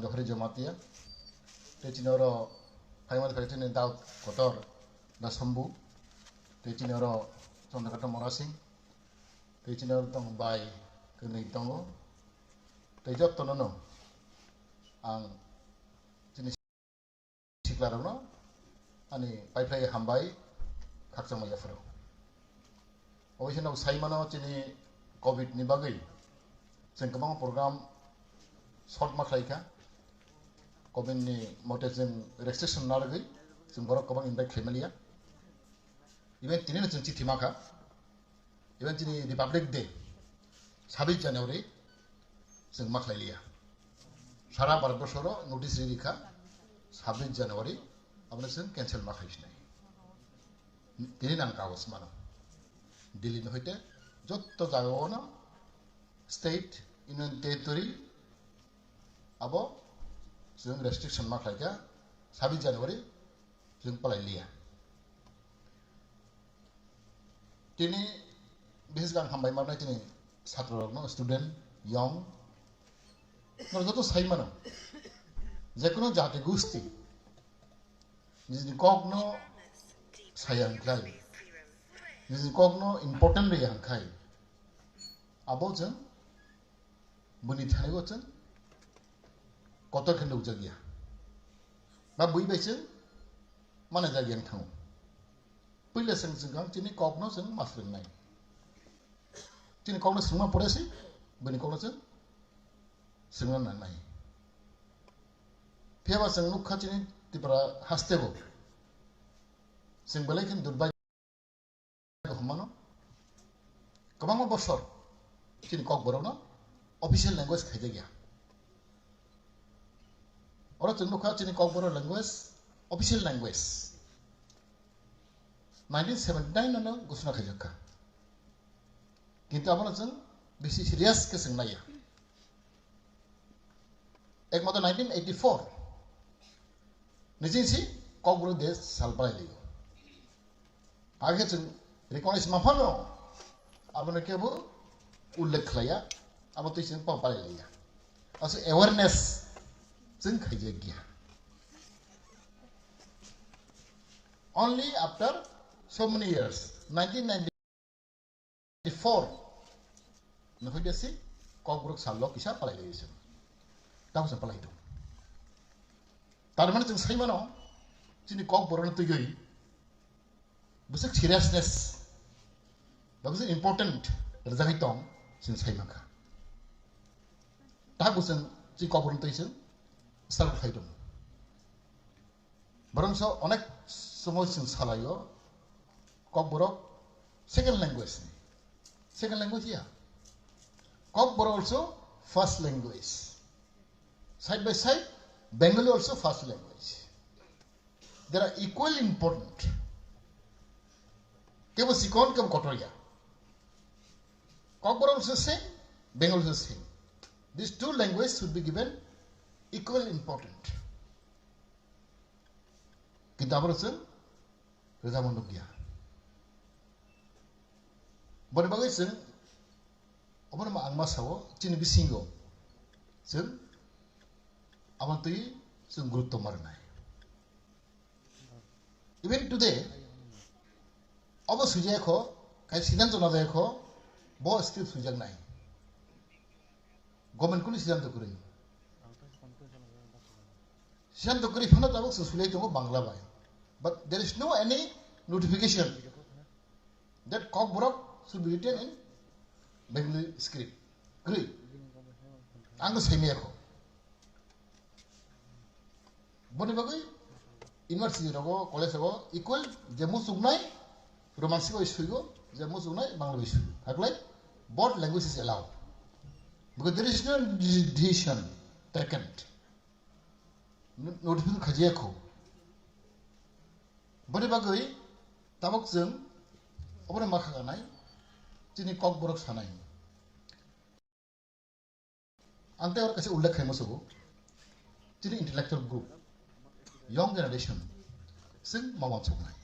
dohri jamatia te chinoro phaimal phaitin daud kotor da sambu te chinoro sondakato morasing te chinoro tong bai kini tongo te jot tonono ang chini siklarano ani paiplai hambai khakchang maya fro oisino saimano chini covid ni bagai जों गोबां programme shirt माखायखा covid नि मते जों restriction नारगै जों बरक गोबां invite खालामलिया even तिनिनो जों चिठी माखा इभेन दिनै रिपाब्लिक डे 26 जानुवारि जों माखायलिया सारा भारतबर्षरो नोटिस रिखा 26 जानुवारि आबनो जों कैंसिल माखायसिनाय दिनै नां कागज मानो दिल्ली न हयते जत्त जागावनो state union territory abo जों restriction माखायगा 26 जानुवारि जों पलायलिया दिनै बिसेस गां हामबाय मारनाय दिनै छात्ररनो स्टूडेंट यंग नरजतो साइमानो जेकुनो जाति गुस्ति निजनि कगनो सायांखाय निजनि कगनो इम्पोर्टेंट रे हांखाय abo जों buni thani go chen kotor khen lok jagia ba bui bai chen mana jagian thang pile seng seng chini kok no seng masring nai chini kok no sungma pore si buni kok no chen sungna na nai pheba seng luk kha chini tipra haste go seng belai khen durbai ko humano kabang bosor chini kokborok no official language खाइजे गया और जों लोखा चीनी kokborok language official language 1979 no घोषणा खाइजोखा किंतु आबनो जों बेसि serious के जों नाया एक मत 1984 निजिंसी kokborok देश सालबाय लियो आगे जों रिकॉग्नाइज माफानो आबनो केबो उल्लेख खालाया abo tu sing pau palai ya aso awareness sing khaije gya only after so many years 1994 no hoide si kokborok sallo kisa palai leisen tau sa palai do tar mane jeng saimano chini kokborok tu gei busuk seriousness bagus important rezagi tong sing saimaka tagusen ji kokborok teisen sal khaidum borongso onek somoy sing salayo kokborok second language ya kokborok also first language side by side Bengali also first language they are equally important kebo sikon kebo kotoria kokborok also same Bengali also same. These two languages should be given equal important. Kita berusung, kita menunggu. Berbagai seng, apa nama angmas sawo, cini bisingo, seng, awan tu seng guru tomar nai. Even today, apa sujai ko, kai sinan tu nada ko, bawa script sujai nai. Government kuli sijanto kuri. Sijanto kuri phana tabok susulai tongo Bangla bai. But there is no any notification that kokborok should be written in Bengali script. Kuri. Anggo saimi ako. Boni bagai university rago college rago equal jemu sugnai romansi ko isugo jemu sugnai Bangla isu. Haklai both languages is allowed. Because there is no decision taken. Notification khajiya ko. Bani bagai tabok जों obore makhaganai chini kokborok sanai. Ante or kasi ullekh khaimo sogo chini intellectual group young generation sing mawang sognai.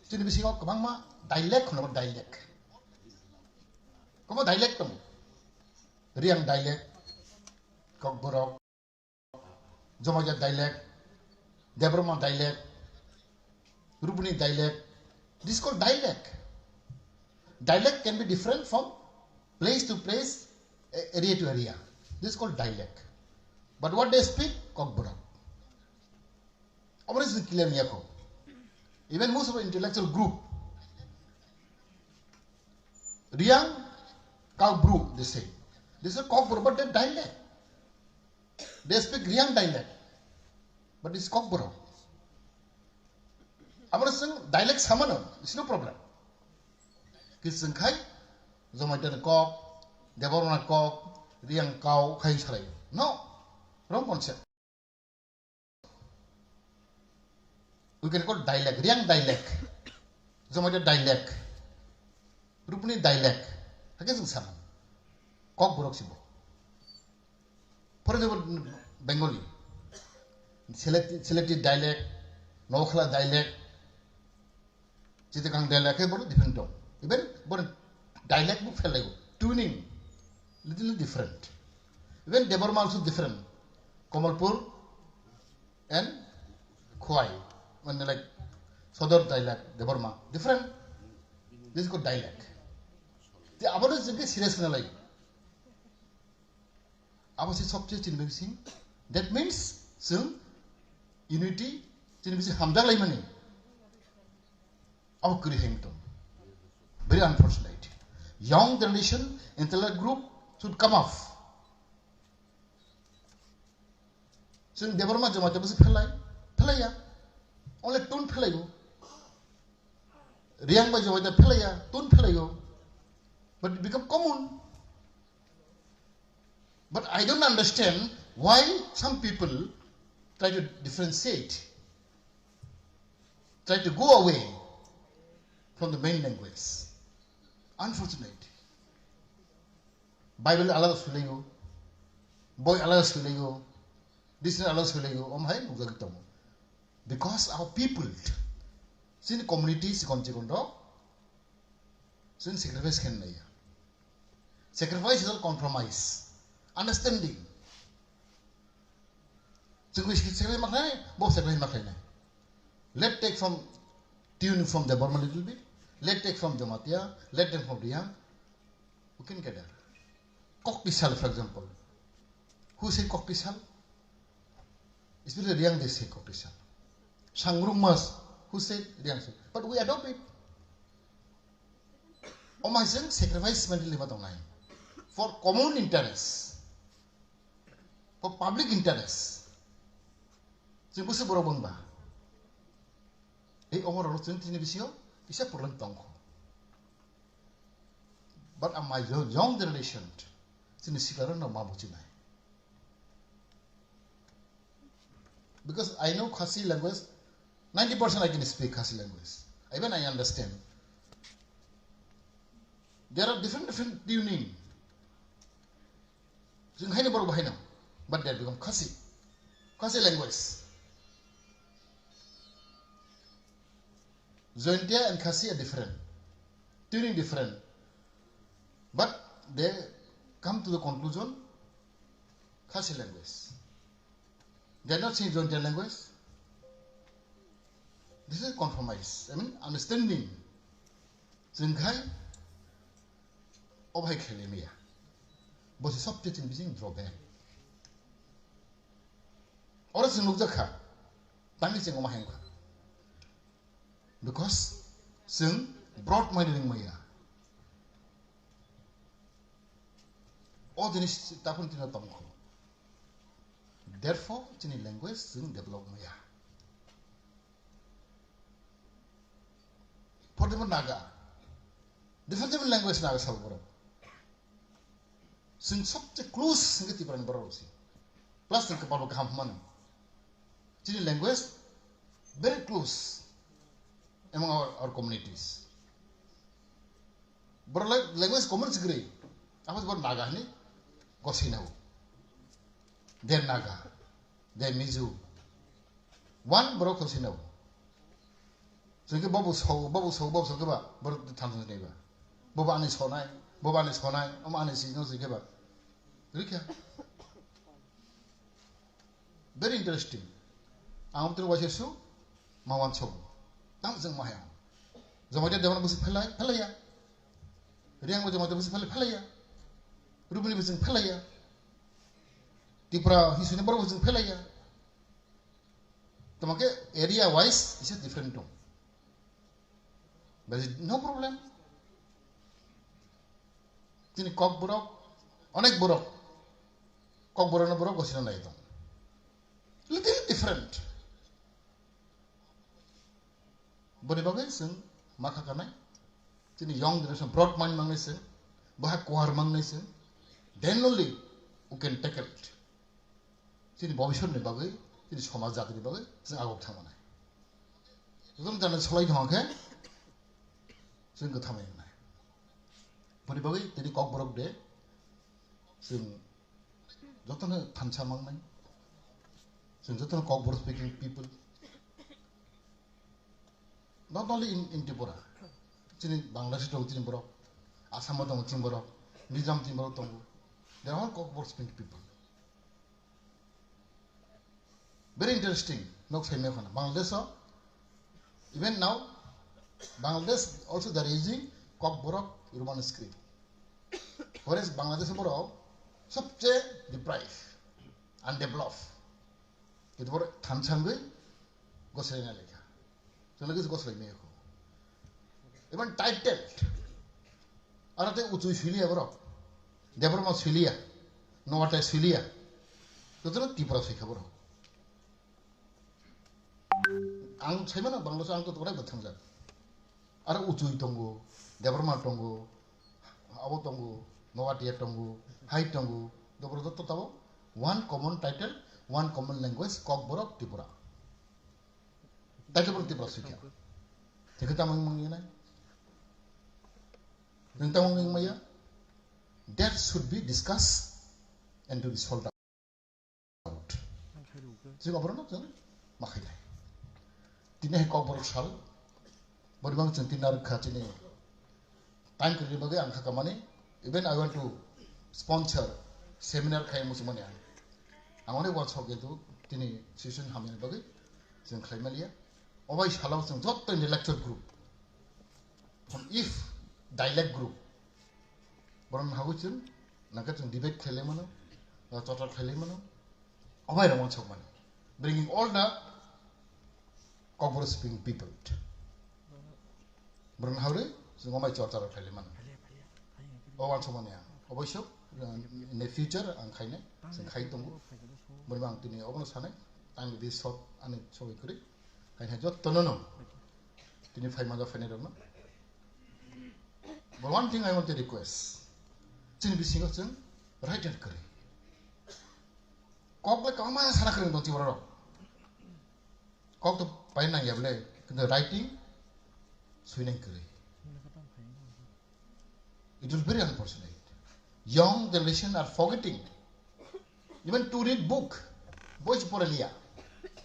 Chini bisingo kabang ma dialect khono dialect. Komo dialect kamu Riang dialect, Kokborok, Jomaja dialect, Debroma dialect, Rupuni dialect. This is called dialect. Dialect can be different from place to place, area to area. This is called dialect. But what they speak, Kokborok. Our is clear Miyako. Even most of the intellectual group, Riang, Kau Bru, they say. This is Kokborok, but they dialect. They speak Riang dialect. But it's Kokborok. Our dialect Samano, it's no problem. Kisengkai, Zomaitan Kok, Devorona Kok, Riang Kau, Kai Sarai. No, wrong concept. We can call dialect, Riang dialect, Zomaita dialect, Rupuni dialect, against Saman, Kokborok Sibo. For example, Bengali, selected dialect, Nokhala dialect, Chitakang dialect, different tone. Even dialect book fell tuning, little different. Even Deborah also different. Komalpur and Khwai. When they like Sodor dialect, Deborah, different. This is called dialect. The Abba is a serious like. Abba is subject in mixing. That means soon unity in Hamda Limani. Our Kurihington. Very unfortunate. Young generation, intellect group should come off. So Deborah Jamata was Pelaya. Only tune Pelayo. Riang by Jamata Pelaya, tune Pelayo. But it become common. But I don't understand why some people try to differentiate, try to go away from the main language. Unfortunate. Bible alag sulayo, boy alag sulayo, this alag sulayo. Omhay mugagtamo. Because our people, sin communities konchikondo, sin sacrifice can naya. Sacrifice is a compromise, understanding. So we sacrifice maknai, both sacrifice maknai. Let's take from tune from the Burma a little bit. Let's take from Jamatia, let them from Riang. Who can get there? Kokpisal, for example. Who say Kokpisal? Especially Riang, they say Kokpisal. Sangrumas, who said Riang? But we adopt it. My son, sacrifice mentally for common interest, for public interest. So, what's the problem? Hey, Omar, what's the thing? Isa pulang tongko. But my young generation, sinisikaran na mabuchinay. Because I know Khasi language, 90% I can speak Khasi language. Even I understand. There are different tuning. But they become Khasi language. Zointia and Khasi are different, tuning different, but they come to the conclusion Khasi language. They are not saying Zointia language. This is a compromise. I mean, understanding. Zengkai, Obhai Kelimia, but the subject in being drawback. Or as in Luzaka, Tangising Omahenka. Because soon brought my living Maya. All the nish tapun tina tamko. Therefore, Chini language soon develop Maya. For the Naga, different language Naga Salvador. Soon subject close Singati and Barosi. Plus the Kapalo Kampman. Chini language very close among our communities. But language common is great. I was about Naga, Gosino. They're Naga. They're Mizu. One broke Gosino. So you get Bobos Ho, but the Tanzan neighbor. Boban is Honai, Oman is no Zigaba. Rika. very interesting. Ang was yesu mawan chom. Tam jeng mahayang. Zamaya dewan busi phelaya. Riang mo busi phelaya. Rubuni busi phelaya. Tipra hisune bor busi phelaya. Tomake area wise is a different tone. But no problem. Tini Kokborok, onek borok. Kokborok na borok gosina na ito. Little different. Bani bagay sing makakanay. Tini young generation broad mind mangnay sing, bahag kuhar mangnay sing. Then only you can tackle it. Tini bobishon ni bagay, tini somaj jati ni bagay, sing agok thamanay. Tutum jana cholai thongke, sing ko thamay na. Bani bagay tini Kokborok de, sing jotone thancha mangnay. Sing jotone Kokborok speaking people. Not only in Tripura, Chini Bangladesh tong Chini Borok, Assam tong Chini Borok, Nizam Chini Borok tong, they are all Kokborok speaking people. Very interesting. No same Bangladesh. Even now, Bangladesh also they are using Kokborok Urban script. Whereas Bangladesh Borok, सबसे deprived and developed. It was Thansangwe, Gosrena Leka. So lagi goes like me. Even title. Arate utu filia bro. Deborah mas filia. No what is filia. So tu na tipra sikha bro. Ang saya mana Bangladesh ang tu orang betul saja. Ara utu itongo, Deborah mas tongo, awo tongo, no what yet tongo, high tongo. Deborah tu tahu one common title, one common language, Kokborok Tripura. Title berarti prosesnya. Jika kita mengenai, tentang mengenai, that should be discussed and to be solved out. Jika apa nak jangan, makanya. Tinai Kokborok sal, berbang centenar kacine. Time kerja bagi angka kamane. Even I want to sponsor seminar kaya musimanya. Angone workshop itu, tini session hamil bagi, sen kaya melia. Always allow some not the intellectual group. From if dialect group. But how is it? Nakat some debate Kalemano, or total Kalemano. Away the ones of money. Bringing all the Kokborok speaking people. But how do so my church of Kalemano? Or once of money. Always show in the future and Kaine, and Kaitongo. But one thing over Sunday, and this short and it's so great. I had just no. Didn't find mother find it or not. But one thing I want to request. Chin be single son, right and curry. Cock like Kama Sanakan don't you rock. Cock the pine yable, the writing, swimming curry. It was very unfortunate. Young generation are forgetting. Even to read book. Boys for Elia.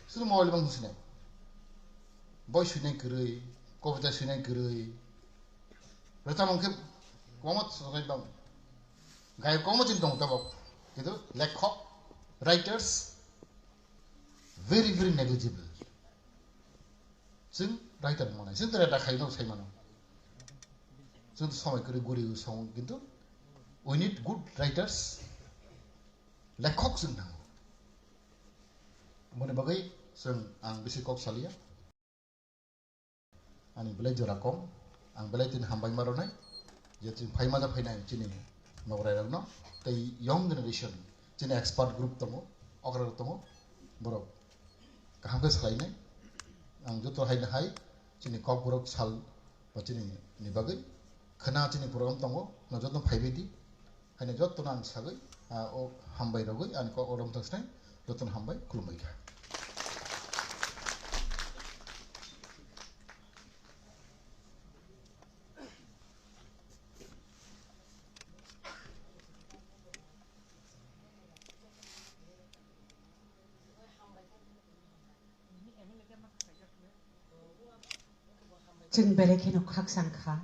So the more living Hussein. Boy swimming curry, Kovita swimming curry. Retamon kept Comet Sonatom. Guy Comet in Tontabok. You know, like writers, very, very negligible. Sing writer money. Since the Ratakai Simon. So the song could go song into. We need good writers like Cox in now. Monabagai, sing ang bisi Cox Salia. Ani belai jorakong, ang belai tin hambay maronay, jadi pay mada pay na chini nawaray no, tay young generation, chini expert group tomo, okra tomo, borok, kaham ke salay na, ang joto hay na hay, chini Kokborok sal, pa chini ni bagay, kana chini program tomo, na joto pay bedi, hay na joto na ang sagay, o hambay rogoy, ani ko oram tasnay, joto na hambay kulumay ka. Jeng belekeno khak sangkha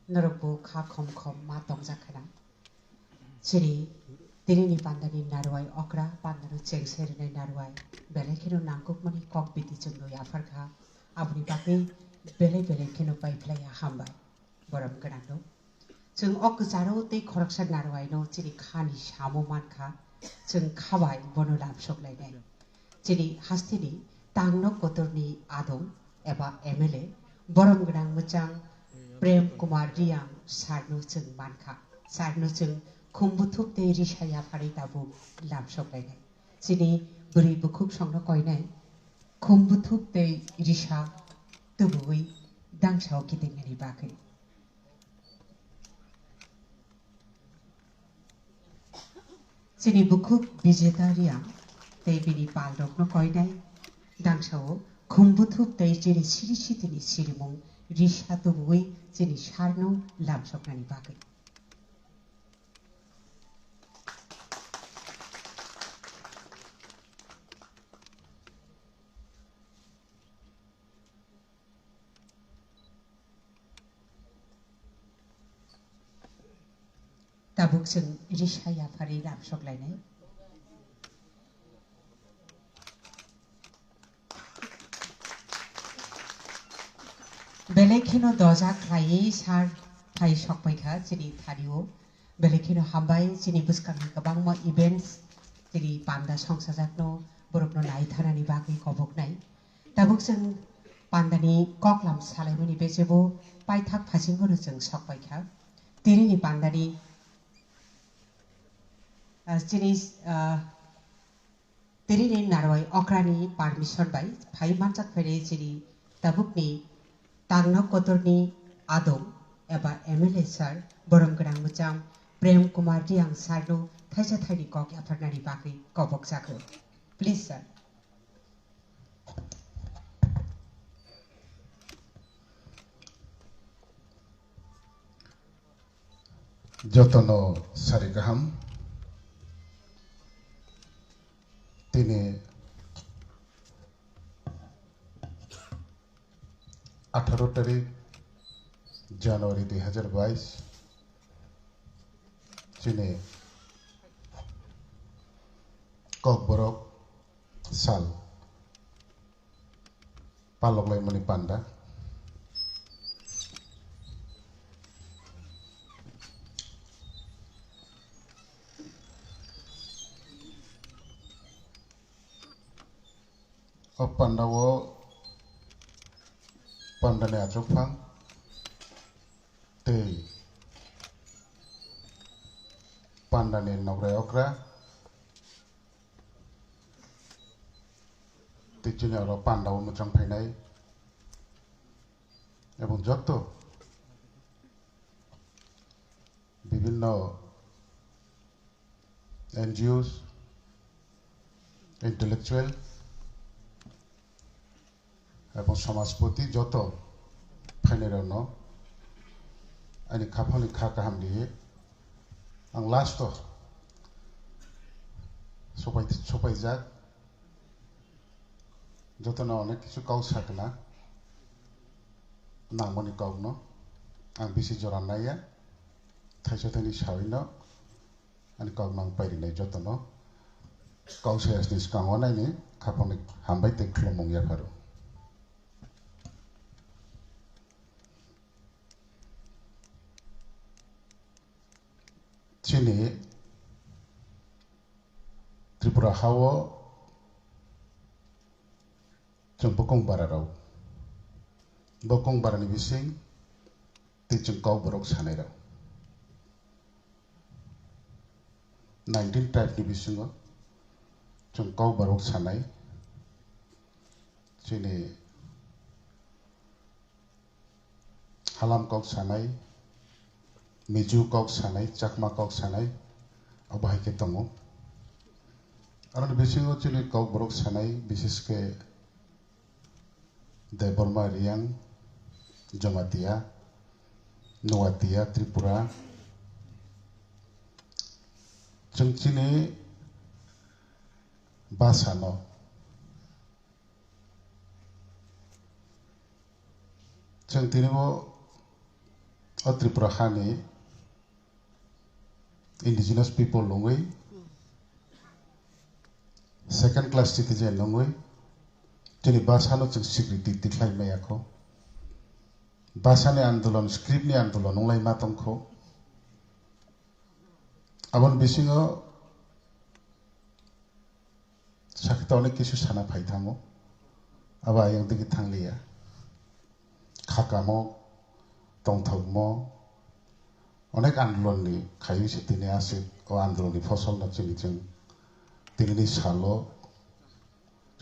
norokbu kha khom khom ma tongjak khana chiri Tirini pandani narwai okra pandanu cengserine narwai belekino nangkukmani kokbiti jengno yafarkha abuni baki belekino paiplaya hambai boram ganando जों अगजारो ते खरकसा नारवाइनो चिनि खानि सामो मानखा जों खाबाय बनो लाबसोलायनाय चिनि हास्तिनि तांनो कोतरनि आदम एबा MLA बरम गोनां मोजां प्रेम कुमार रियां सारनो जों मानखा सारनो जों खुम्बुथुब ते रिसाया फारि दाबु लाबसोलायनाय चिनि बोरै बुखुब संनो कयनाय खुम्बुथुब ते रिसा तुबुई दांसाव गिदिंनायनि बागै Sini buku bijetaria tei bini palrokno koinai dangsao khumbuthuk tei jeri siri sitini sirimong risatu bui jeni sarno lamsoknani bagai. Tabuk जों रिसाया फारि लाबसोलायनाय बेलेखिनो दजा खायै सार फाइ सकबायखा जेरै थारियो बेलेखिनो हामबाय जेरै बुसखांनि गोबां मा इभेन्ट्स जेरै पान्दा संसाजाकनो बरफनो नायथारानि बागै कबकनाय tabuk जों पान्दानि ककलाम सालायमनि बेजेबो पाइथाक फासिंहरो जों सकबायखा तिरिनि पान्दानि jenis tirini narwai okrani permission bai phai manchak fere jeri tabukni tangno kotorni adom eba MLA sir borom grang mucham prem kumar riang sarno thaisa thaini kok afarnani bakai kobok jakho please sir jotono sarigaham তিনি 18 তারিখ জানুয়ারি 2022 চীনে Kokborok সাল পালকলাইমনি পান্ডা Pandawo pandane atrokfang tei pandane nograi okra tichine aro pandawo muchang phainai ebong joto bibhinno NGOs intellectual এবং সমাজপতি যত ফাইনেরানো আনি খাফানি খা কাহাম দিয়ে আং লাস্ট সবাই যাক যত না অনেক কিছু কাউ সাকনা নামনি কাউনো আং বেশি জরা নাইয়া থাইসা থাইনি সাইনো আনি কাউ নাং পাইরিনাই যতনো কাউ সায়াসনি কাঙো নাইনি খাফানি হামবাই তে খুলমং ইয়াফারো Chini Tripura hawo chung bokong bararau bokong barani bising ti chung Kokborok sanai rau 19 tribe ni bisingo chung Kokborok sanai chini halam kok sanai Miju kok sanai, Chakma kok sanai, abahai ke tongo. Aron bisingo chili Kokborok sanai, bisis ke Deborma Riang, Jamatia, Nuatia, Tripura. Chungchini Basano. Chungtinibo Tripura Hani indigenous people lungui second class citizen nongoi tini basano chung security tiklai mayako basani andolon script ni andolon nonglai matongko abon bisingo sakita onek kisu sana phaitamo aba yang digi thanglia khakamo tongthogmo onek andolon ni khayu sitini ase o andolon ni fosol na chini chung tinini salo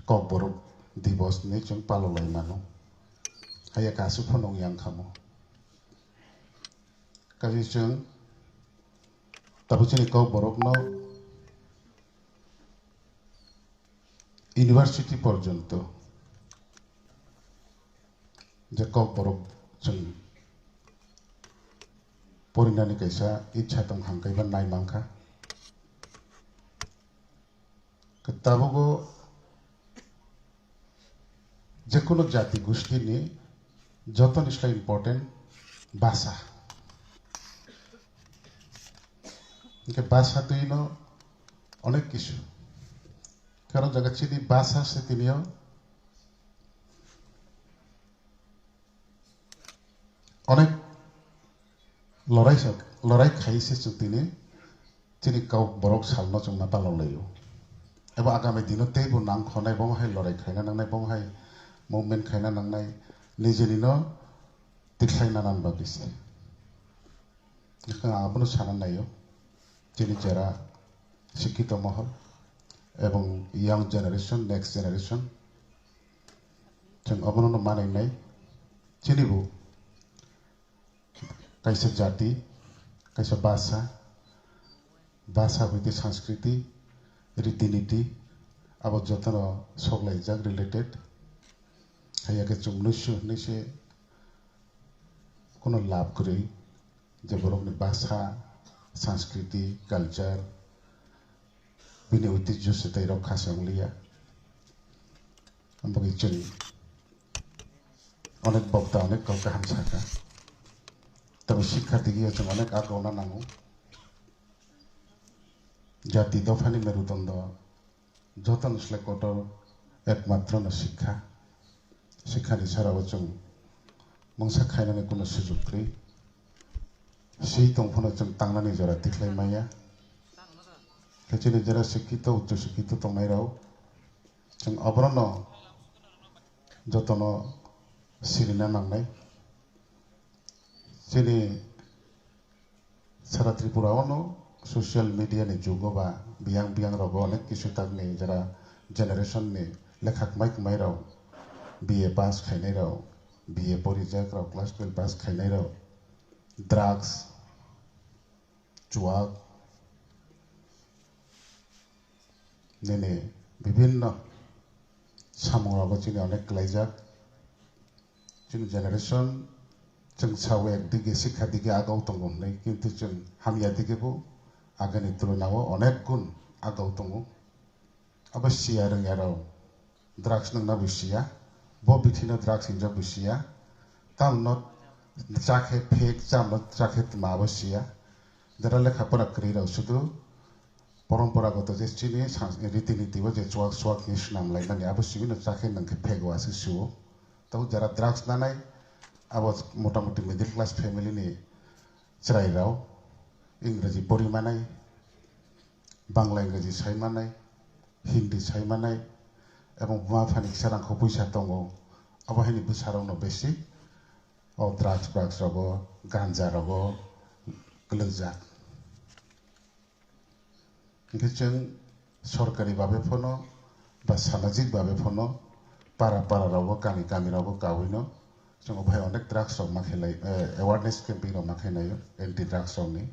Kokborok Divos ni chung palolai mano haya kasu phonong yang khamo kaji chung tabu chini Kokborok no university porjonto je Kokborok chung porinani kaisa ichha tong hangkai ban nai mangkha ketabugo যে কোনো জাতি গোষ্ঠী নিয়ে যত নিশ্চয় important ভাষা ভাষা তুই অনেক কিছু কারণ জায়গা চিনি ভাষা সে তিনিও অনেক লড়াই খাইছে তিনি তিনি Kokborok সালনো চংনা পাললাयो এবং আগামী দিনও তেইবো নাং খনাই বংহাই লড়াই খাইনা নাংনাই বংহাই movement খাইনা নাংনাই নিজেনিনো তিখাইনা নানবা গেছে আপনো সানা নাইও যিনি যারা শিক্ষিত মহল এবং ইয়াং জেনারেশন নেক্সট জেনারেশন जों अबनो मानायनाय चिनिबो कायसा जाति कायसा भाषा बिदि संस्कृति रीतिनीति अब जतन सगलायजाक रिलेटेड हायाके जों निसे कोनो लाभ करै जे बरकनि भाषा संस्कृति कल्चर बिनि ঐতিহ্য সেটাই রক্ষা সংলিয়া আমরা চলি অনেক বক্তা অনেক কাউকে হামসাকা তবে শিক্ষার্থী গিয়ে অনেক আগ্রহ নাঙ্গো জাতি দফানি মেরুদণ্ড যতন কঠোর একমাত্র না শিক্ষানি ছাড়াও जों মংসা খাইনাनै কোনো সুযোগ গৈ সেই দंफानो जों तांनानै जरा तिख्लाय माया जरा शिक्षित उच्च शिक्षित तंनायराव जों अब्रनो जतन सिरिना नांनाय जोंनि सारा त्रिपुरावनो ससियेल मिडियानि जुगबा बियां रावबो अनेक किसु ताकनि जरा जेनेरेशननि लेखाखमाय खमायराव बीए पास खायनायराव बीए परिजाक राव क्लास 12 पास खायनायराव ड्राग्स जुआ नेने विभिन्न सामरावबो जोंनि अनेक लायजाक जोंनि जेनेरेशन जों साव एकदिगे शिक्षा दिगे आगाव दङ होननाय किन्तु जों हामिया दिगेबो आगानि तुलनायाव अनेक गुण आगाव दङ अबस्या रोंयाराव ड्राग्स नंना बुसिया ब बिथिनो ड्राग्स हिंजा बुसिया तामनो जाखे फेक जामनो जाखे माबसिया जरा लेखाफोरा क्रिराव सुदु परम्परागत जे चिनि रीतिनीतिबो जे चुवाक निस नामलायनानै आबसिबिनो जाखे नंखे फेगवासो सुओ ताव जरा ड्राग्स नानाय अब मोटामुटी middle class family चिरायराव इंग्राजी परिमानाय Bangla इंग्राजी सायमानाय Hindi सायमानाय एवं माफानि सारांखौ पैसा दङ अबहायनि बोसारावनो बेसि अ ड्राग्स रावबो गांजा रावबो गलजा जों सरकारि भाबे फनो बा सामाजिक भाबे फनो पारा रावबो गामि रावबो गावैनो जों अबहाय अनेक ड्राग्स राव माखैलाय एवारनेस कैंपेन राव माखैनायो एंटी ड्राग्स रावनि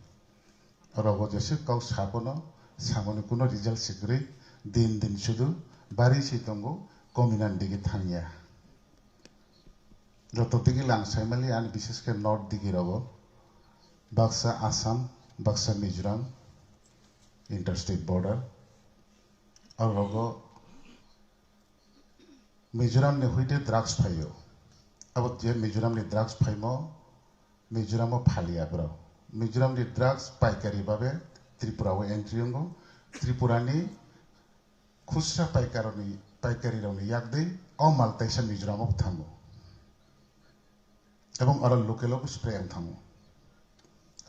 रावबो जेसे गाव साबनो सामनो कुनो रिजल्ट सिग्रै दिन सुदु बारि सितंगो कमिनान दिगे थांया जत दिगे लांसायमालि आन विशेष के नॉर्थ दिगे रावबो बाक्सा आसाम बाक्सा मिजोराम इंटरस्टेट बॉर्डर और रावबो मिजोराम ने हुईते ड्राग्स फायो अब जे मिजोराम ने ड्राग्स फाइमो मिजोराम फालिया ब्रो मिजोराम ने ड्राग्स पाइकारि भाबे त्रिपुराव एंट्री होंगो त्रिपुरानि खुस्रा पाइकारि रावनि यागदै अ मालताइसा मिजोरामाव थाङो এবং आरो लकेलाव स्प्रे आं थाङो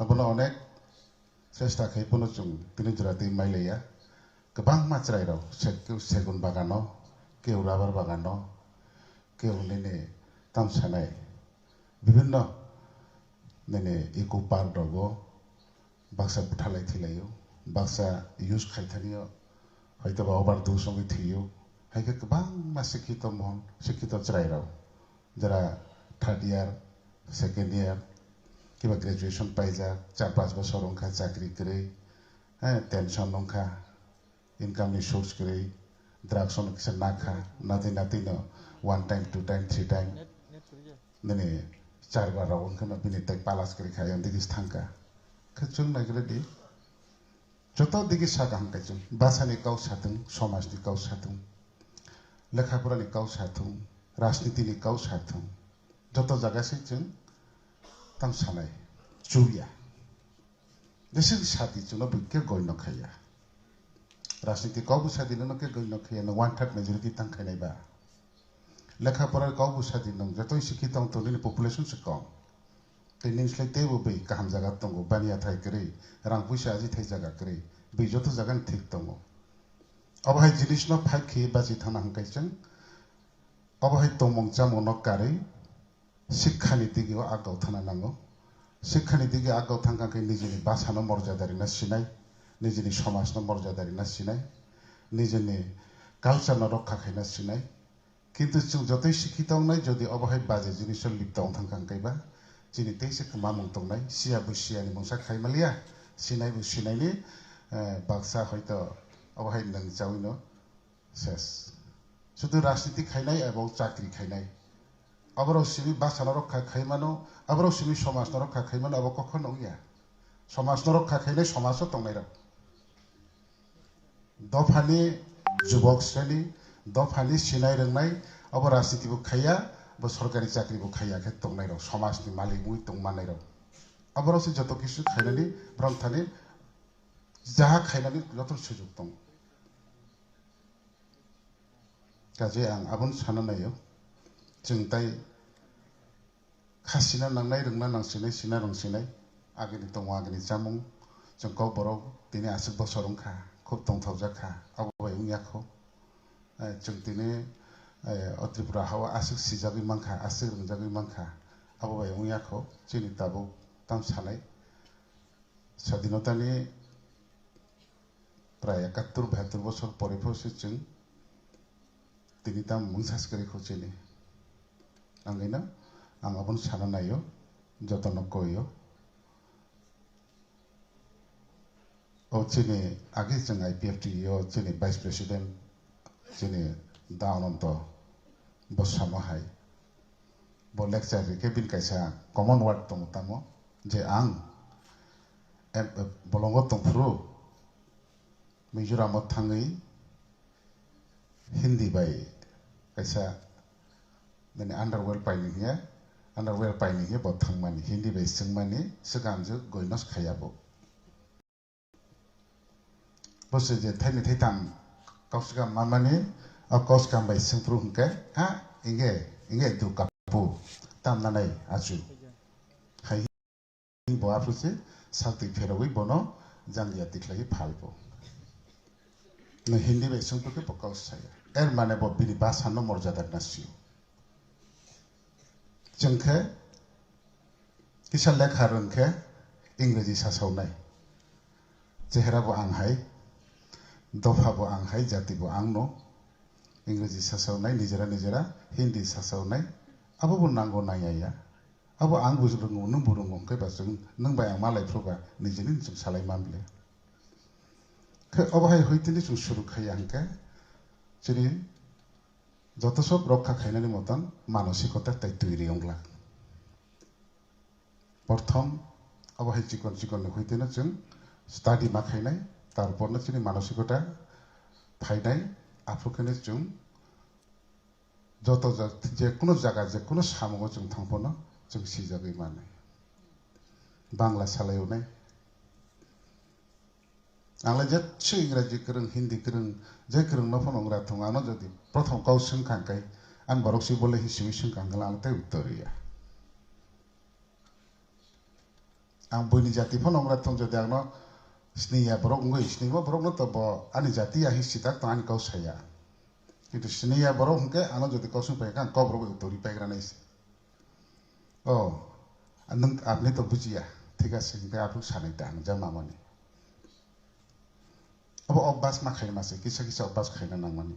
अबनो अनेक सेस्ता खायफोनो जों दिनै जराते माइलाया गोबां मात्रायाव सेगुन बागानाव केव राबार बागानाव केव नेने तामसानाय विभिन्न नेने इको पार्क दङो बाक्सा बुथालाय थैलायो बाक्सा यूज खायथानियो हयतो बावबार दुसंगै थैयो हायके गोबां मा शिक्षित महन शिक्षित जरायराव जरा थर्ड ईयर सेकेंड ईयर किबा ग्रेजुएशन पाइजा 4-5 बोसोर उनका चाकरी करे टेंशन उनका इनकम नि सोर्स करे ड्रग्स उन किसे ना खा नाते न 1 टाइम 2 टाइम 3 टाइम नने 4 बार राव उनका बिनि तक पालास करे खाय उन दिगिस थांका खचुं नागरे दि जतो दिगिस सागा हंकायजुं बासानि काउ साथुं समाजनि काउ साथुं लेखाफोरानि काउ साथुं राजनीतिनि काउ साथुं जतो जागासै जों tam sanai cuya desing sati cuno bikke goi no khaya राजनीति कौ बुसादी न के गइ न खया न 1/3 मेजॉरिटी तंग खनाय बा लेखा पढ़ा कौ बुसादी न जतो शिक्षित तो नि पॉपुलेशन से कम तेनि स्लाइ तेबो बे काम जगह तंगो बानिया थाय करे रां पैसा आजि थाय जगह करे बे जतो जगह ठीक तंगो अब हाय जिनिस न फाइ खे बाजि थाना हंकायजों अब हाय तमंग जामन कारै शिक्षा नीति के आगाव थाना नांगौ शिक्षा नीति के आगाव थांखांखै निजेनि भाषानो मर्यादारि ना सिनाय निजेनि समाजनो मर्यादारि ना सिनाय निजेनि कालचार न रक्षा खायना सिनाय किन्तु जों जतै शिक्षित नाय जदि अबहाय बाजे जिनिस लिप्ताव थांखांखैबा जिनि तेसे खमा मुंतंनाय सिया बुसियानि मुंसा खायमालिया सिनाय बुसिनायनि बाक्सा हयतो अबहाय नों जावैनो सेस शुद्ध राजनीति खायनाय एबं चाकरी खायनाय अबराव सिमी भाषा रक्षा खायमानो अबराव सिमी समाज रक्षा खायमानो अब कख नंगिया समाज रक्षा खायनाय समाजो तंनाय राव दफानि जुबक श्रेणी दफानि सिनाय रोंनाय अब राजनीतिबो खाया ब सरकारी चाकरीबो खाया के तंनाय राव समाजनि मालिक मुइ तंमानाय राव अबराव से जतो किसु खायनानि ब्रंथानि जाहा खायनानि जतो सुजुग दं काजे आं आबुन साना नायो जों ताय खासिना नांनाय रोंना नांसिनाय सिना रंसिनाय आगेनि दङ आगेनि जामुं जों ककबरक दिनै आसिक बोसोर उनखा खुब दंथाव जाखा आबबाय उनियाखौ जों दिनै अत्रिपुरा हावा आसिक सिजागै मांखा आसिक रंजागै मांखा आबबाय उनियाखौ जोंनि दाबो ताम सानाय स्वाधीनतानि प्राय 71-72 बोसोर परेफोरसो जों दिनै ताम मुंसासकरिखौ जोंनि आंगैना आं आबुन साना नायो जतन कोयो ओ चिने आगे जों आईपीएफटी यो चिने वाइस प्रेसिडेंट चिने दानन्त बसामहाय बो लेक्चर के बिन कैसा कॉमन वर्ड तो तमो जे आं बलंगो तंफ्रु मिजोराम थांगै हिंदी बाय कैसा माने अंडरवेयर पाइनि बो थांमानि हिंदी बाय सोंमानि सिगांजो गयनस खायाबो बसे जे थाइनि थाइताम काउसका मामानि अ काउसका बाय सोंफ्रु हंके हा इंगे दुकापु तामनानै आजु हाय बो आफुसे साथि फेरवै बनो जांगिया दिखलाय फालबो न हिंदी बाय सोंफ्रुके पकाउस साया एर माने बो बिनि भाषानो मर्यादा नासियो जोंखे किसा लेखा रोंखे इंग्रेजी सासावनाय जेहेराबो आंहाय दफाबो आंहाय जातिबो आंनो इंग्रेजी सासावनाय निजेरा हिंदी सासावनाय आबो नांगौ नायाया आबो आं बुजरोंगौ नों बुरोंगौ ओंखाय बाजों नों बाय आं मालायफ्रोबा निजेनि जों सालाय मामले खे अबहाय हयतिनि जों सुरु खाया हंके जेरै যত সব রক্ষা খাইনানি মতন মানসিকতা তাই তৈরি অংলা প্রথম অবহাই চিকন চিকন হইতেন जों স্টাডি মাখাইনাই তারপরনো जोंनि মানসিকতা ফাইনাই আফুকেনে जों যত যে কোনো জায়গা যে কোনো সামুও जों थांबोनो जों सिजागै माने बांला सालायनाय Angla jet chi English kereng Hindi kereng je kereng no phone ngra thong ano jodi prothom kau sing khang kai an borok si bole hi sing khang gala te uttoria ang buni jati phone ngra thong jodi angno sniya borok ngoi sniya borok no to bo ani jati ya hi sitak to ani kau saya কিন্তু sniya borok hungke ano jodi kau sing pai kan kau borok uttori pai gra nais oh nang apni to bujiya ঠিক আছে কিন্তু আপনি সানাই তা জামা মানে अब अभ्यास मा खाइन मासे किसा किसा अभ्यास खाइन नांगमानि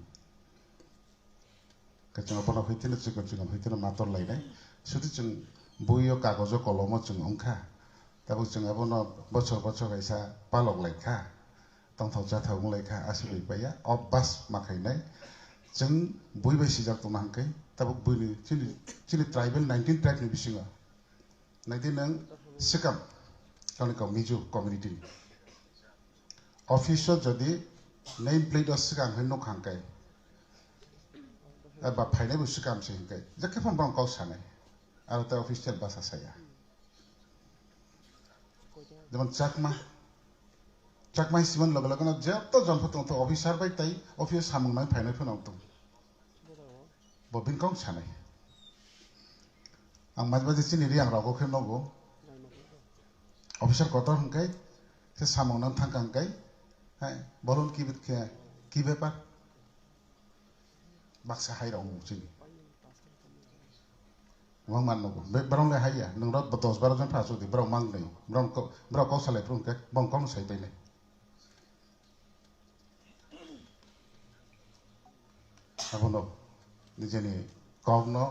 कचों अपन होइतिनो चिकन होइतिनो मातर लाइनाय सुदि जों बोयो कागज कलम जों अंखा ताबो जों अपन बछर बछर गायसा पालक लाइखा तंथाव जाथाव लाइखा आसिबै बाया अभ्यास मा खाइनाय जों बयबो सिजार तो मांकै ताबो बोनि चिनि ट्राइबल 19 ट्राइब नि बिसिङा नाइदि नों सिकाम कानिकाव मिजु कम्युनिटी ऑफिसर जदि नेम प्लेट सिगां होनो खांकै बा फाइनाय बुसु काम सिंकै जखे फन बां काउ सानाय आरो ता ऑफिशियल भाषा साया जेमन चाकमा सिमन लग लगन जेतो जमफत तो ऑफिसर बाय ताई ऑफिस सामंनाय फाइनाय फनाव तो बबिन काउ सानाय आं माजबादि सिनि रि आं रावखौ खेमनांगौ ऑफिसर कतर हंकै से सामंनान थांखांकै बलुन की बेपार बाक्सा हाइराव मुचिनि वां माननगौ बे ब्राउनले हाइया नोंरा 10-12 जन फासुदि ब्राउ मांनै ब्राउ कौ सालाय फ्रुंके बंकौन साइबायनाय आबनो निजेनि गावनो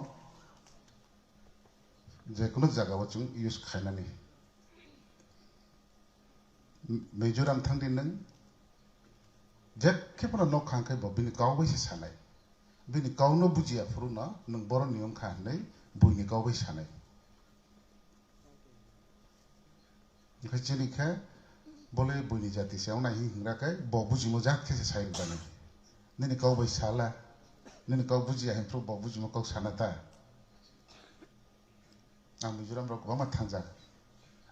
जेकुनु जागाव जों इउज खायनानै मिजोराम थांदि नों जेखेफोरा न' खांखै बो बिनि गावबैसे सानाय बिनि गावनो बुजिया फुरुना नों बर' नियम खानै बुइनि गावबै सानाय खैचनिखा बले बुइनि जाति सायाव नाहि हिंराखै ब बुजिमो जाखेसे साइन बानै नोनि गावबै साला नोनि गाव बुजिया हेमफ्रु ब बुजिमो गाव सानाता आं मिजोराम राव गोबां मा थांजा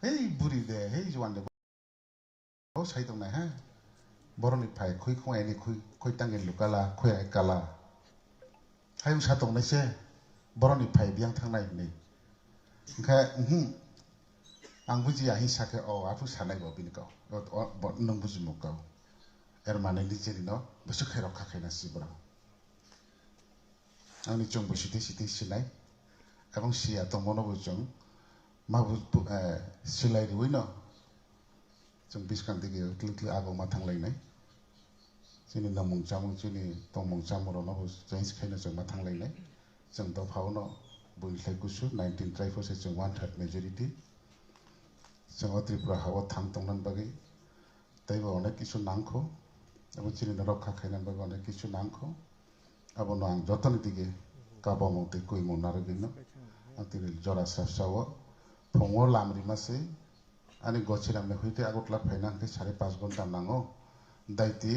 हे बुरि दे हे जवान दे गाव साइ दंना हा बर'नि फाय खुइ खुयानि खुइ तांगे लुकाला खुया काला हाय उसा दंनायसे बर'नि फाय बियां थांनाय नै ओंखा आं बुजिया हिसाखे अ आफु सानाय ब बिनि गाव नों बुजिमो गाव एरमाने निजेनि न बसु खैराव खाखैना सिब्रा आंनि जों बसिते सिते सिनाय এবং सिया तो मनबो जों माबु सिलाय रुइ न जों बिसखान दिगे क्लिकलि आगौ मा थांलायनाय जोंनि नामं जामुं जोंनि दंमं जामुरावनो जों सिखायनो जों मा थांलायनाय जों द फावनो बयनिफ्राय गुसु 19 ट्राइबफोरसे जों 1/3 मेजरिटी जों त्रिपुरा हावा थां तंनान बागै ताइबो अनेक किसु नांखौ এবং চিনি রক্ষা খাইনান বাগै अनेक किसु नांखौ আবনো आं যতন দিগে কাবামতে কই মনারে গিনো आंतिनि जरा साफसाव फुङाव लामरि मासे आनि गचिरामने हुइते आगतला फाइनांखे 5.5 घन्टा नांगौ दाइति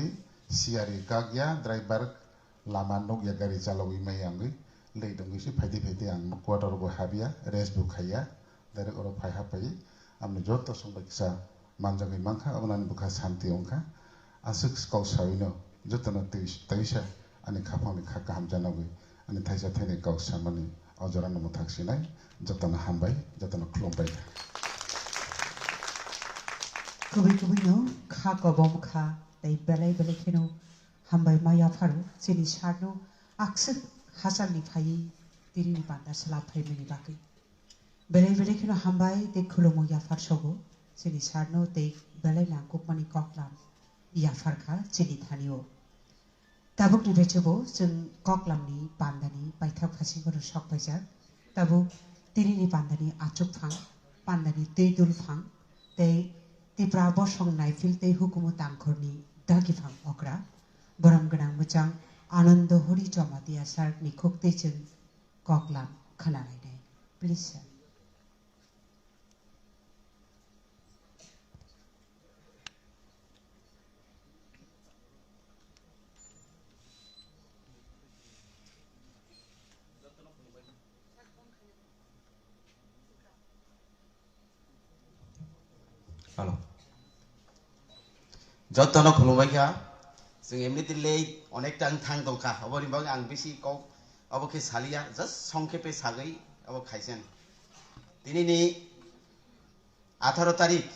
सियारि कागया ड्राइभार लामा नगया गारि चालावि माइ आंगै लेदंगिसे फाइदे फाइदे आं क्वार्टर बो हाबिया रेस बो खाया डाइरेक्ट अर फाइ हापाइ आमने जत संबायसा मानजागै मांखा अबनानि बुखा शान्ति अंखा आसुक काउसाविनो जतन तैसा आनि खाफानि खाका हामजानावै आनि थाइसा थाइने काउसामानि अजरा नमो थाक्सिनाय जतन हामबाय जतन खुलुमबाय कुबैनो खा गबम खा दै बेले खेनो हामबाय माया फारु जेनि सारनो आक्से हासारनि फायि दिरिनि बान्दा सला फायमनि बागै बेले खेनो हामबाय दै खुलुमो या फारसगो जेनि सारनो दै बेले नांगुकमानि ककलाम या फारखा जेनि थानियो ताबुक निबेचबो जों ककलामनि बान्दानि बायथाव फासिगोरो सकबायजा ताबुक दिरिनि बान्दानि आचुक फां बान्दानि दै दुल फां दै तिब्रा बसं नायफिल दै हुकुमु तांखरनि दागिफां अक्रा बरम गोनां मोजां आनन्द हरि जमातिया सारनि खुक्तेजों ककलाम खोनालायनाय प्लिज सर Halo. যতন খুলুমबायखा जों एमनिथिले अनेक टाइम थांग दंखा अबनि बागै आं बेसि कौ अबखे सालिया जस्ट संखेपे सागै अब खाइसेन दिनैनि 18 तारिख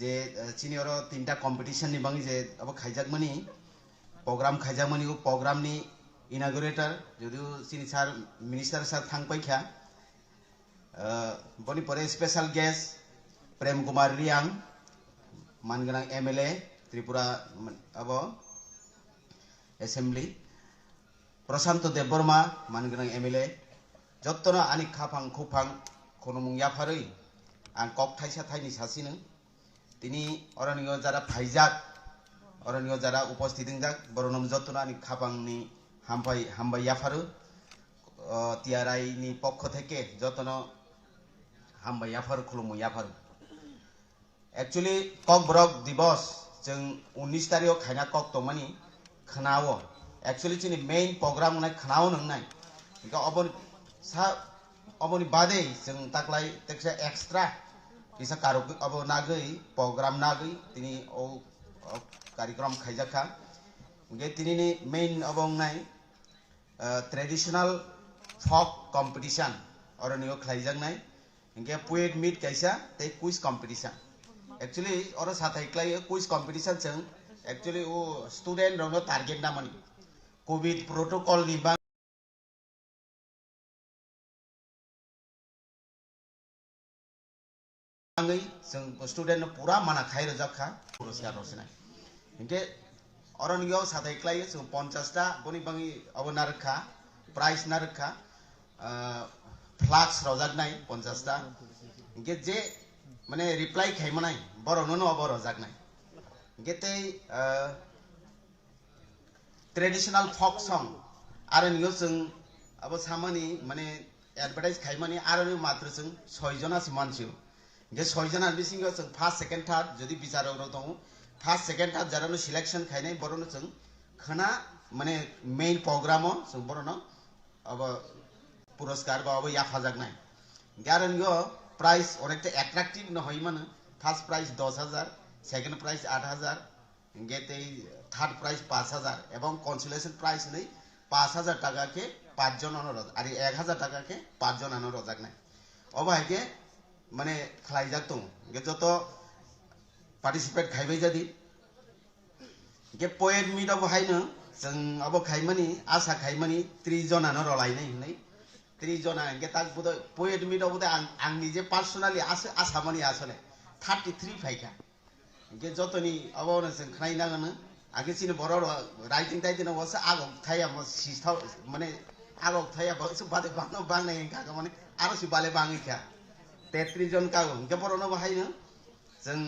जे चिनियर तीनटा कम्पिटिशन नि बागै जे अब खाइजाकमनि program खाइजाकमनि program नि इनागुरेटर जदिउ चिनि सार मिनिस्टार सार थांबायखा बनि परे स्पेशल गेस्ट प्रेम कुमार रियांग मानगोनां एमएलए त्रिपुरा अब एसेम्बली प्रशांत देबबर्मा मानगोनां एमएलए जत्तनो आनि खाफां खुफां खनमुं याफारै आं कक थाइसा थाइनि सासिनो तिनि अरनियो जारा फाइजाक अरनियो जारा उपस्थित जाक बरनम जत्तनो आनि खाफांनि हामबाय याफारो टिआरआई नि पक्ष थेके जत्तनो हामबाय याफारो खुलुमु याफारो एक्चुअली ककबरक दिवस जों 19 तारिख खायना कक तमानि खनावो एक्चुअली चिनि मेन प्रोग्राम नाय खनावो नंनाय इका अबनि बादे जों ताकलाय तेक्सा एक्स्ट्रा किसा कारक अब नागै प्रोग्राम नागै तिनि ओ कार्यक्रम खायजाखा गे तिनि मेन अबं नाय ट्रेडिशनल folk competition अरनियो खायजाकनाय इनके पोएट मीट कैसा ते क्विज कंपटीशन एक्चुअली और साथै क्लाय क्विज कंपटीशन जों एक्चुअली वो स्टूडेंट रनो टारगेट ना मनी कोविड प्रोटोकॉल नि बांगै जों स्टूडेंट पूरा माना खाइ रजाखा पुरस्कार रसिनाय इनके अरनियो साथै क्लाय जों 50 टा बनि बांगै अब नारखा प्राइस नारखा फ्लाक्स रजाकनाय 50 टा इनके जे माने रिप्लाई खाइमानाय बरनो न बर रजाकनाय गेते ट्रेडिशनल folk song आरो नियो जों अब सामानि माने एडभार्टाइज खाइमानि आरो मात्र जों 6 जनासो मानसि गे 6 जना बिसिंग जों फर्स्ट सेकंड थर्ड जदि बिचाराव दं फर्स्ट सेकंड थर्ड जारानो सिलेक्शन खाइनाय बरनो जों खना माने मेन प्रोग्रामो जों बरनो अब पुरस्कार बा अब याफाजाकनाय गारनियो प्राइस अनेकटा एट्रैक्टिव न होइमानो फर्स्ट प्राइस 10,000 सेकंड प्राइस 8,000 गेते थर्ड प्राइस 5,000 एवं कंसोलेशन प्राइस नै 5,000 टाका के 5 जन अनुरोध आरो 1,000 टाका के 5 जन अनुरोध जाकनाय अबाय के माने खलाइजाक दं गे जत पार्टिसिपेट खाइबाय जादि गे पोएट मीट अब हायनो जों अब खाइमानि आशा खाइमानि 30 जन आनो रलायनाय होननाय 30 जना गे ताक बुद पोएट मीट अब आं निजे पर्सनली आशा मानि आसले 33 फाइका गे जतनि अब जों खाइनागोन आगे चिनि बर राइटिंग टाइटिन वस आगक थाया म सिस्थाव माने आगक थाया बस बादे बांनाय का माने आरो सि बाले बाङैखा 33 जन का गे बरनो बाहायनो जों